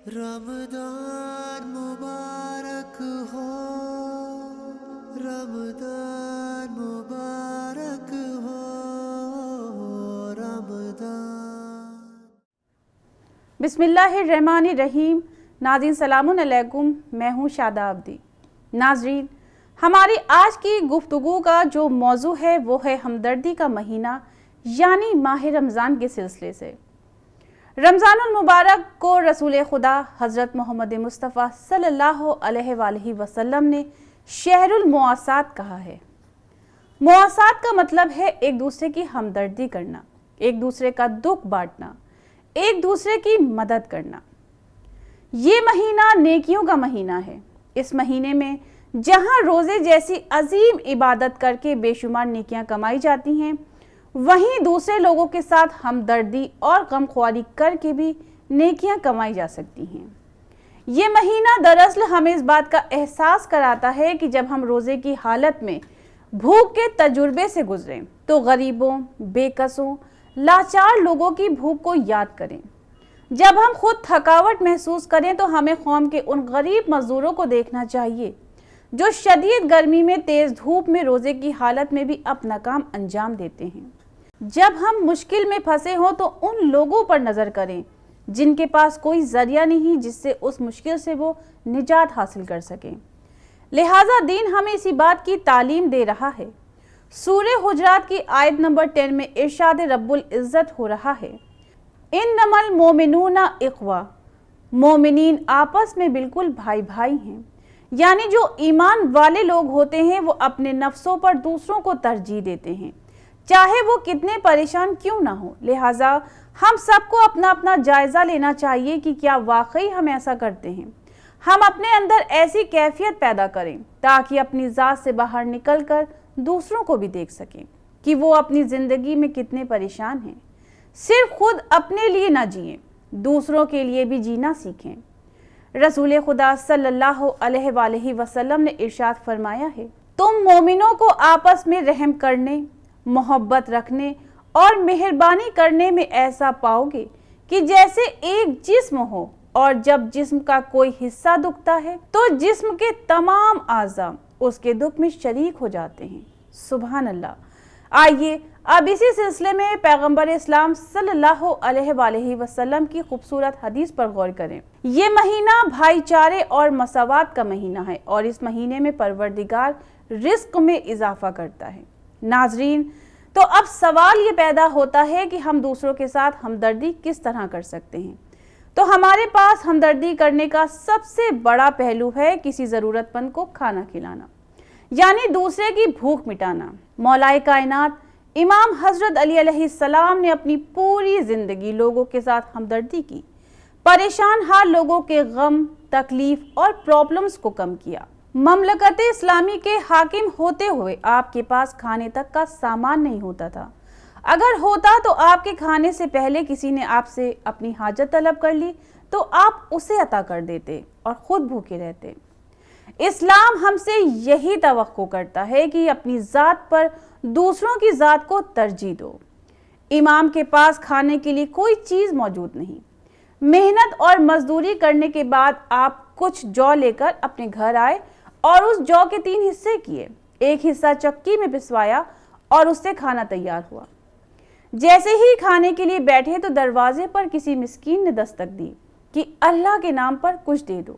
رمضان مبارک ہو، رمضان مبارک ہو، رمضان۔ بسم اللہ الرحمن الرحیم۔ ناظرین سلام علیکم، میں ہوں شادہ عبدی۔ ناظرین، ہماری آج کی گفتگو کا جو موضوع ہے وہ ہے ہمدردی کا مہینہ یعنی ماہ رمضان کے سلسلے سے۔ رمضان المبارک کو رسول خدا حضرت محمد مصطفیٰ صلی اللہ علیہ وآلہ وسلم نے شہر المواسات کہا ہے۔ مواسات کا مطلب ہے ایک دوسرے کی ہمدردی کرنا، ایک دوسرے کا دکھ بانٹنا، ایک دوسرے کی مدد کرنا۔ یہ مہینہ نیکیوں کا مہینہ ہے۔ اس مہینے میں جہاں روزے جیسی عظیم عبادت کر کے بے شمار نیکیاں کمائی جاتی ہیں، وہیں دوسرے لوگوں کے ساتھ ہمدردی اور غمخواری کر کے بھی نیکیاں کمائی جا سکتی ہیں۔ یہ مہینہ دراصل ہمیں اس بات کا احساس کراتا ہے کہ جب ہم روزے کی حالت میں بھوک کے تجربے سے گزریں تو غریبوں، بے کسوں، لاچار لوگوں کی بھوک کو یاد کریں۔ جب ہم خود تھکاوٹ محسوس کریں تو ہمیں قوم کے ان غریب مزدوروں کو دیکھنا چاہیے جو شدید گرمی میں تیز دھوپ میں روزے کی حالت میں بھی اپنا کام انجام دیتے ہیں۔ جب ہم مشکل میں پھنسے ہوں تو ان لوگوں پر نظر کریں جن کے پاس کوئی ذریعہ نہیں جس سے اس مشکل سے وہ نجات حاصل کر سکیں۔ لہٰذا دین ہمیں اسی بات کی تعلیم دے رہا ہے۔ سورہ حجرات کی آیت نمبر 10 میں ارشاد رب العزت ہو رہا ہے، انما المؤمنون اخوہ، مومنین آپس میں بالکل بھائی بھائی ہیں۔ یعنی جو ایمان والے لوگ ہوتے ہیں وہ اپنے نفسوں پر دوسروں کو ترجیح دیتے ہیں، چاہے وہ کتنے پریشان کیوں نہ ہو۔ لہٰذا ہم سب کو اپنا اپنا جائزہ لینا چاہیے کہ کیا واقعی ہم ایسا کرتے ہیں۔ ہم اپنے اندر ایسی کیفیت پیدا کریں تاکہ اپنی ذات سے باہر نکل کر دوسروں کو بھی دیکھ سکیں کہ وہ اپنی زندگی میں کتنے پریشان ہیں۔ صرف خود اپنے لیے نہ جئیں، دوسروں کے لیے بھی جینا سیکھیں۔ رسول خدا صلی اللہ علیہ وآلہ وسلم نے ارشاد فرمایا ہے، تم مومنوں کو آپس میں رحم کرنے، محبت رکھنے اور مہربانی کرنے میں ایسا پاؤ گے کہ جیسے ایک جسم ہو، اور جب جسم کا کوئی حصہ دکھتا ہے تو جسم کے تمام اعضاء اس کے دکھ میں شریک ہو جاتے ہیں۔ سبحان اللہ۔ آئیے اب اسی سلسلے میں پیغمبر اسلام صلی اللہ علیہ وآلہ وسلم کی خوبصورت حدیث پر غور کریں۔ یہ مہینہ بھائی چارے اور مساوات کا مہینہ ہے اور اس مہینے میں پروردگار رزق میں اضافہ کرتا ہے۔ ناظرین، تو اب سوال یہ پیدا ہوتا ہے کہ ہم دوسروں کے ساتھ ہمدردی کس طرح کر سکتے ہیں؟ تو ہمارے پاس ہمدردی کرنے کا سب سے بڑا پہلو ہے کسی ضرورت مند کو کھانا کھلانا، یعنی دوسرے کی بھوک مٹانا۔ مولا کائنات امام حضرت علی علیہ السلام نے اپنی پوری زندگی لوگوں کے ساتھ ہمدردی کی، پریشان حال لوگوں کے غم، تکلیف اور پرابلمز کو کم کیا۔ مملکت اسلامی کے حاکم ہوتے ہوئے آپ کے پاس کھانے تک کا سامان نہیں ہوتا تھا۔ اگر ہوتا تو آپ کے کھانے سے پہلے کسی نے آپ سے اپنی حاجت طلب کر لی تو آپ اسے عطا کر دیتے اور خود بھوکے رہتے۔ اسلام ہم سے یہی توقع کرتا ہے کہ اپنی ذات پر دوسروں کی ذات کو ترجیح دو۔ امام کے پاس کھانے کے لیے کوئی چیز موجود نہیں۔ محنت اور مزدوری کرنے کے بعد آپ کچھ جو لے کر اپنے گھر آئے اور اس جو کے 3 حصے کیے، ایک حصہ چکی میں پسوایا اور اس سے کھانا تیار ہوا۔ جیسے ہی کھانے کے لیے بیٹھے تو دروازے پر کسی مسکین نے دستک دی کہ اللہ کے نام پر کچھ دے دو۔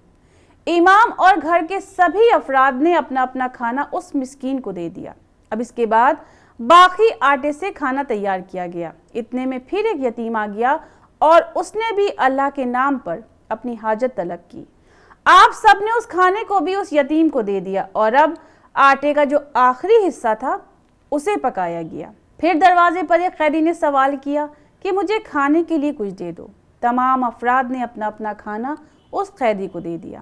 امام اور گھر کے سبھی افراد نے اپنا اپنا کھانا اس مسکین کو دے دیا۔ اب اس کے بعد باقی آٹے سے کھانا تیار کیا گیا۔ اتنے میں پھر ایک یتیم آ گیا اور اس نے بھی اللہ کے نام پر اپنی حاجت طلب کی۔ آپ سب نے اس کھانے کو بھی اس یتیم کو دے دیا اور اب آٹے کا جو آخری حصہ تھا اسے پکایا گیا۔ پھر دروازے پر ایک قیدی نے سوال کیا کہ مجھے کھانے کے لیے کچھ دے دو۔ تمام افراد نے اپنا اپنا کھانا اس قیدی کو دے دیا۔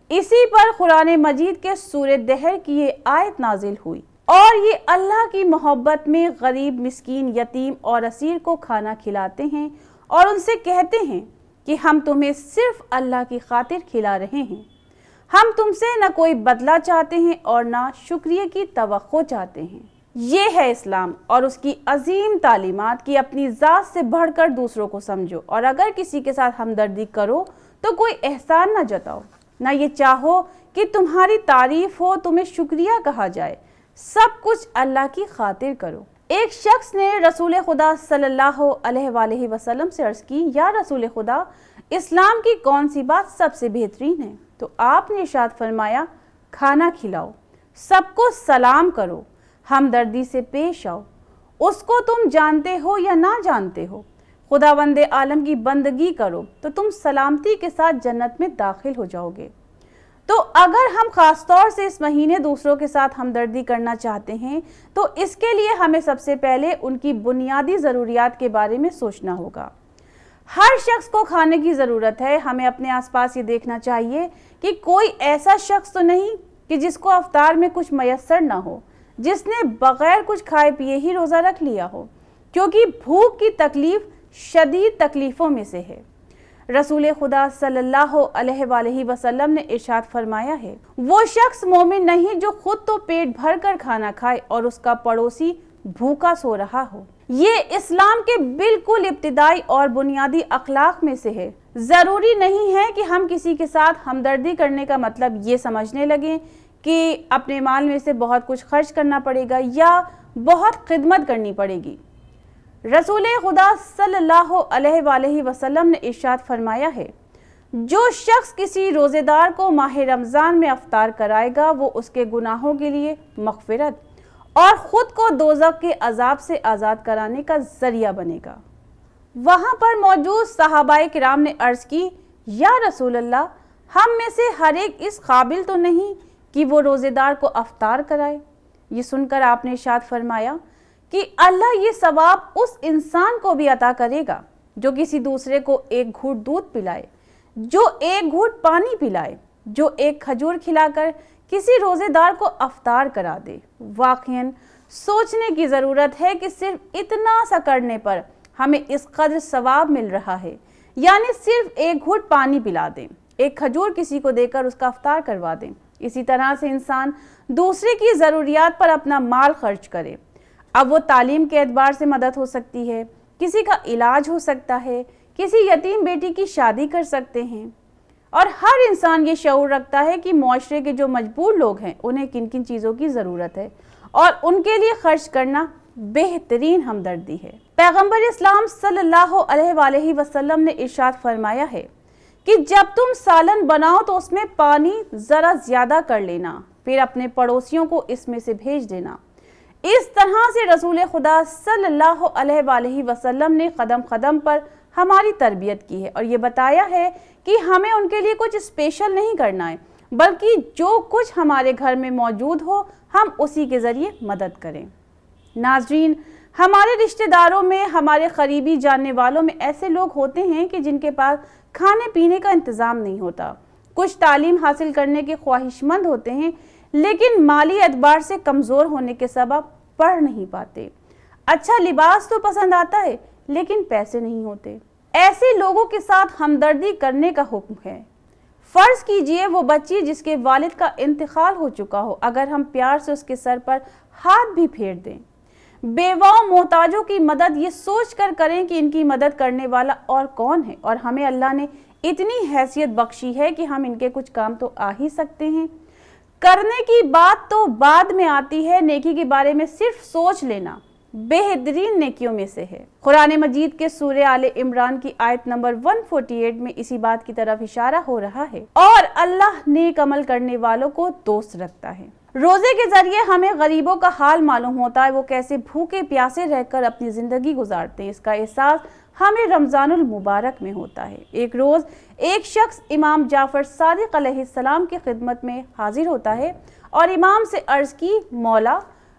اسی پر قرآن مجید کے سورہ دہر کی یہ آیت نازل ہوئی، اور یہ اللہ کی محبت میں غریب، مسکین، یتیم اور اسیر کو کھانا کھلاتے ہیں اور ان سے کہتے ہیں کہ ہم تمہیں صرف اللہ کی خاطر کھلا رہے ہیں، ہم تم سے نہ کوئی بدلہ چاہتے ہیں اور نہ شکریہ کی توقع چاہتے ہیں۔ یہ ہے اسلام اور اس کی عظیم تعلیمات کہ اپنی ذات سے بڑھ کر دوسروں کو سمجھو، اور اگر کسی کے ساتھ ہمدردی کرو تو کوئی احسان نہ جتاؤ، نہ یہ چاہو کہ تمہاری تعریف ہو، تمہیں شکریہ کہا جائے، سب کچھ اللہ کی خاطر کرو۔ ایک شخص نے رسول خدا صلی اللہ علیہ وآلہ وسلم سے عرض کی، یا رسول خدا، اسلام کی کون سی بات سب سے بہترین ہے؟ تو آپ نے ارشاد فرمایا، کھانا کھلاؤ، سب کو سلام کرو، ہمدردی سے پیش آؤ، اس کو تم جانتے ہو یا نہ جانتے ہو، خداوند عالم کی بندگی کرو تو تم سلامتی کے ساتھ جنت میں داخل ہو جاؤ گے۔ تو اگر ہم خاص طور سے اس مہینے دوسروں کے ساتھ ہمدردی کرنا چاہتے ہیں تو اس کے لیے ہمیں سب سے پہلے ان کی بنیادی ضروریات کے بارے میں سوچنا ہوگا۔ ہر شخص کو کھانے کی ضرورت ہے۔ ہمیں اپنے آس پاس یہ دیکھنا چاہیے کہ کوئی ایسا شخص تو نہیں کہ جس کو افطار میں کچھ میسر نہ ہو، جس نے بغیر کچھ کھائے پیے ہی روزہ رکھ لیا ہو، کیونکہ بھوک کی تکلیف شدید تکلیفوں میں سے ہے۔ رسول خدا صلی اللہ علیہ وآلہ وسلم نے ارشاد فرمایا ہے، وہ شخص مومن نہیں جو خود تو پیٹ بھر کر کھانا کھائے اور اس کا پڑوسی بھوکا سو رہا ہو۔ یہ اسلام کے بالکل ابتدائی اور بنیادی اخلاق میں سے ہے۔ ضروری نہیں ہے کہ ہم کسی کے ساتھ ہمدردی کرنے کا مطلب یہ سمجھنے لگیں کہ اپنے مال میں سے بہت کچھ خرچ کرنا پڑے گا یا بہت خدمت کرنی پڑے گی۔ رسول خدا صلی اللہ علیہ وآلہ وسلم نے ارشاد فرمایا ہے، جو شخص کسی روزے دار کو ماہ رمضان میں افطار کرائے گا وہ اس کے گناہوں کے لیے مغفرت اور خود کو دوزخ کے عذاب سے آزاد کرانے کا ذریعہ بنے گا۔ وہاں پر موجود صحابہ کرام نے عرض کی، یا رسول اللہ، ہم میں سے ہر ایک اس قابل تو نہیں کہ وہ روزے دار کو افطار کرائے۔ یہ سن کر آپ نے ارشاد فرمایا کہ اللہ یہ ثواب اس انسان کو بھی عطا کرے گا جو کسی دوسرے کو ایک گھونٹ دودھ پلائے، جو ایک گھونٹ پانی پلائے، جو ایک کھجور کھلا کر کسی روزے دار کو افطار کرا دے۔ واقعاً سوچنے کی ضرورت ہے کہ صرف اتنا سا کرنے پر ہمیں اس قدر ثواب مل رہا ہے، یعنی صرف ایک گھونٹ پانی پلا دیں، ایک کھجور کسی کو دے کر اس کا افطار کروا دیں۔ اسی طرح سے انسان دوسرے کی ضروریات پر اپنا مال خرچ کرے۔ اب وہ تعلیم کے اعتبار سے مدد ہو سکتی ہے، کسی کا علاج ہو سکتا ہے، کسی یتیم بیٹی کی شادی کر سکتے ہیں، اور ہر انسان یہ شعور رکھتا ہے کہ معاشرے کے جو مجبور لوگ ہیں انہیں کن کن چیزوں کی ضرورت ہے اور ان کے لیے خرچ کرنا بہترین ہمدردی ہے۔ پیغمبر اسلام صلی اللہ علیہ وآلہ وسلم نے ارشاد فرمایا ہے کہ جب تم سالن بناؤ تو اس میں پانی ذرا زیادہ کر لینا، پھر اپنے پڑوسیوں کو اس میں سے بھیج دینا۔ اس طرح سے رسول خدا صلی اللہ علیہ وآلہ وسلم نے قدم قدم پر ہماری تربیت کی ہے اور یہ بتایا ہے کہ ہمیں ان کے لیے کچھ اسپیشل نہیں کرنا ہے، بلکہ جو کچھ ہمارے گھر میں موجود ہو ہم اسی کے ذریعے مدد کریں۔ ناظرین، ہمارے رشتہ داروں میں، ہمارے قریبی جاننے والوں میں ایسے لوگ ہوتے ہیں کہ جن کے پاس کھانے پینے کا انتظام نہیں ہوتا۔ کچھ تعلیم حاصل کرنے کے خواہش مند ہوتے ہیں لیکن مالی اعتبار سے کمزور ہونے کے سبب پڑھ نہیں پاتے۔ اچھا لباس تو پسند آتا ہے لیکن پیسے نہیں ہوتے۔ ایسے لوگوں کے ساتھ ہمدردی کرنے کا حکم ہے۔ فرض کیجئے وہ بچی جس کے والد کا انتقال ہو چکا ہو، اگر ہم پیار سے اس کے سر پر ہاتھ بھی پھیر دیں۔ بیواؤں محتاجوں کی مدد یہ سوچ کر کریں کہ ان کی مدد کرنے والا اور کون ہے، اور ہمیں اللہ نے اتنی حیثیت بخشی ہے کہ ہم ان کے کچھ کام تو آ ہی سکتے ہیں۔ کرنے کی بات تو بعد میں آتی ہے، نیکی کے بارے میں صرف سوچ لینا بہترین نیکیوں میں سے ہے۔ قرآن مجید کے سورہ آل عمران کی آیت نمبر 148 میں اسی بات کی طرف اشارہ ہو رہا ہے، اور اللہ نیک عمل کرنے والوں کو دوست رکھتا ہے۔ روزے کے ذریعے ہمیں غریبوں کا حال معلوم ہوتا ہے، وہ کیسے بھوکے پیاسے رہ کر اپنی زندگی گزارتے ہیں۔ اس کا احساس ہمیں رمضان المبارک میں ہوتا ہے۔ ایک روز ایک شخص امام جعفر صادق علیہ السلام کی خدمت میں حاضر ہوتا ہے اور امام سے عرض کی، مولا،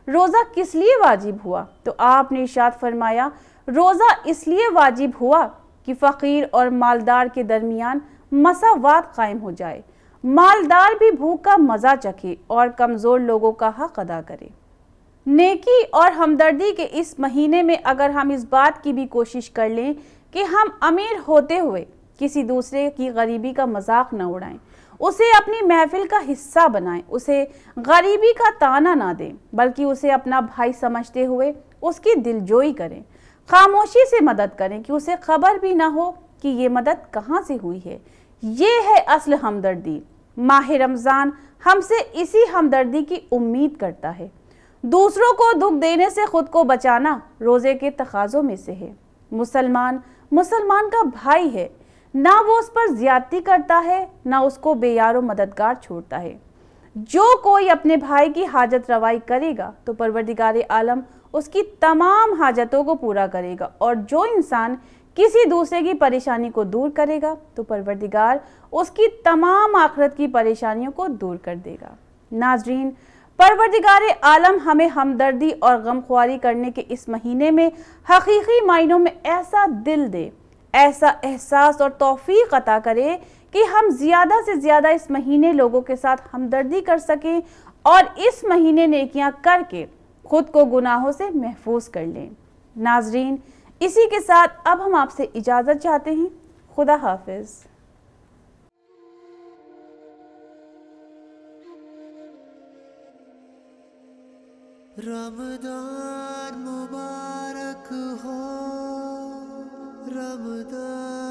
روزہ کس لیے واجب ہوا؟ تو آپ نے ارشاد فرمایا، روزہ اس لیے واجب ہوا کہ فقیر اور مالدار کے درمیان مساوات قائم ہو جائے، مالدار بھی بھوک کا مزہ چکھے اور کمزور لوگوں کا حق ادا کرے۔ نیکی اور ہمدردی کے اس مہینے میں اگر ہم اس بات کی بھی کوشش کر لیں کہ ہم امیر ہوتے ہوئے کسی دوسرے کی غریبی کا مذاق نہ اڑائیں، اسے اپنی محفل کا حصہ بنائیں، اسے غریبی کا طعنہ نہ دیں، بلکہ اسے اپنا بھائی سمجھتے ہوئے اس کی دلجوئی کریں، خاموشی سے مدد کریں کہ اسے خبر بھی نہ ہو کہ یہ مدد کہاں سے ہوئی ہے، یہ ہے اصل ہمدردی۔ ماہ رمضان ہم سے اسی ہمدردی کی امید کرتا ہے۔ دوسروں کو دکھ دینے سے خود کو بچانا روزے کے تقاضوں میں سے ہے۔ مسلمان کا بھائی ہے، نہ وہ اس پر زیادتی کرتا ہے، نہ اس کو بے یار و مددگار چھوڑتا ہے۔ جو کوئی اپنے بھائی کی حاجت روائی کرے گا تو پروردگار عالم اس کی تمام حاجتوں کو پورا کرے گا، اور جو انسان کسی دوسرے کی پریشانی کو دور کرے گا تو پروردگار اس کی تمام آخرت کی پریشانیوں کو دور کر دے گا۔ ناظرین، پروردگار عالم ہمیں ہمدردی اور غمخواری کرنے کے اس مہینے میں حقیقی معنوں میں ایسا دل دے، ایسا احساس اور توفیق عطا کرے کہ ہم زیادہ سے زیادہ اس مہینے لوگوں کے ساتھ ہمدردی کر سکیں اور اس مہینے نیکیاں کر کے خود کو گناہوں سے محفوظ کر لیں۔ ناظرین، اسی کے ساتھ اب ہم آپ سے اجازت چاہتے ہیں۔ خدا حافظ۔ رمضان مبارک ہو، رمضان